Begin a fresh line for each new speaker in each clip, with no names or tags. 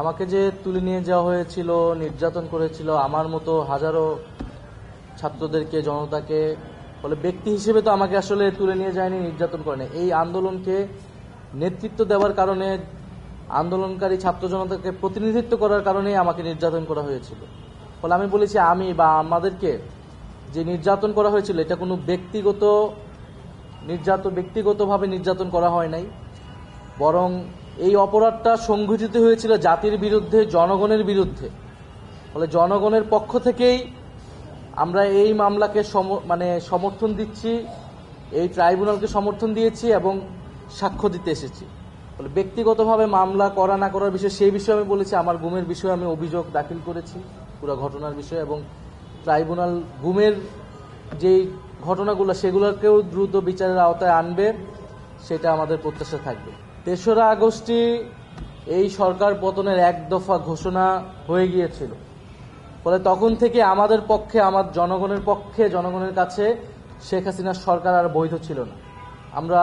আমাকে যে তুলে নিয়ে যাওয়া হয়েছিল, নির্যাতন করেছিল, আমার মতো হাজারো ছাত্রদেরকে, জনতাকে, বলে ব্যক্তি হিসেবে তো আমাকে আসলে তুলে নিয়ে যায়নি, নির্যাতন করেনি। এই আন্দোলনকে নেতৃত্ব দেওয়ার কারণে, আন্দোলনকারী ছাত্র জনতাকে প্রতিনিধিত্ব করার কারণেই আমাকে নির্যাতন করা হয়েছিল। ফলে আমি বলেছি, আমি বা আমাদেরকে যে নির্যাতন করা হয়েছিল এটা কোনো ব্যক্তিগতভাবে নির্যাতন করা হয় নাই, বরং এই অপরাধটা সংঘটিত হয়েছিল জাতির বিরুদ্ধে, জনগণের বিরুদ্ধে। ফলে জনগণের পক্ষ থেকেই আমরা এই মামলাকে সমর্থন দিচ্ছি, এই ট্রাইব্যুনালকে সমর্থন দিয়েছি এবং সাক্ষ্য দিতে এসেছি। ফলে ব্যক্তিগতভাবে মামলা করা না করার বিষয়ে, সেই বিষয়ে আমি বলেছি, আমার গুমের বিষয়ে আমি অভিযোগ দাখিল করেছি পুরো ঘটনার বিষয়ে, এবং ট্রাইব্যুনাল গুমের যেই ঘটনাগুলো সেগুলোকেও দ্রুত বিচারের আওতায় আনবে, সেটা আমাদের প্রত্যাশা থাকবে। ৩রা আগস্টই এই সরকার পতনের এক দফা ঘোষণা হয়ে গিয়েছিল। ফলে তখন থেকে আমাদের পক্ষে, আমার জনগণের পক্ষে, জনগণের কাছে শেখ হাসিনার সরকার আর বৈধ ছিল না। আমরা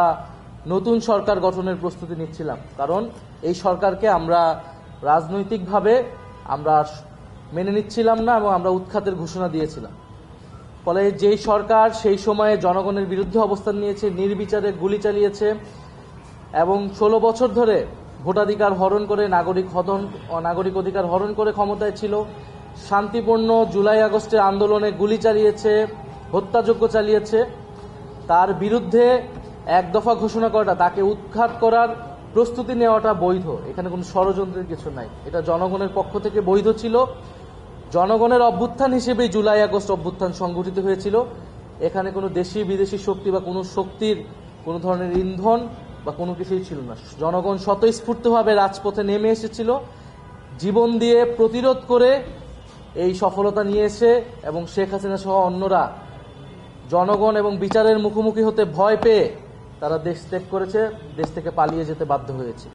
নতুন সরকার গঠনের প্রস্তুতি নিচ্ছিলাম, কারণ এই সরকারকে আমরা রাজনৈতিকভাবে আমরা মেনে নিচ্ছিলাম না এবং আমরা উৎখাতের ঘোষণা দিয়েছিলাম। ফলে যেই সরকার সেই সময়ে জনগণের বিরুদ্ধে অবস্থান নিয়েছে, নির্বিচারে গুলি চালিয়েছে এবং 16 বছর ধরে ভোটাধিকার হরণ করে, নাগরিক অধিকার হরণ করে ক্ষমতায় ছিল, শান্তিপূর্ণ জুলাই আগস্টের আন্দোলনে গুলি চালিয়েছে, হত্যাযজ্ঞ চালিয়েছে, তার বিরুদ্ধে এক দফা ঘোষণা করাটা, তাকে উৎখাত করার প্রস্তুতি নেওয়াটা বৈধ। এখানে কোনো ষড়যন্ত্রের কিছু নাই, এটা জনগণের পক্ষ থেকে বৈধ ছিল। জনগণের অভ্যুত্থান হিসেবেই জুলাই আগস্ট অভ্যুত্থান সংঘটিত হয়েছিল। এখানে কোনো দেশি বিদেশি শক্তি বা কোনো শক্তির কোনো ধরনের ইন্ধন বা কোনো কিছুই ছিল না। জনগণ স্বতঃস্ফূর্তভাবে রাজপথে নেমে এসেছিল, জীবন দিয়ে প্রতিরোধ করে এই সফলতা নিয়ে এসে, এবং শেখ হাসিনা সহ অন্যরা জনগণ এবং বিচারের মুখোমুখি হতে ভয় পেয়ে তারা দেশ ত্যাগ করেছে, দেশ থেকে পালিয়ে যেতে বাধ্য হয়েছে।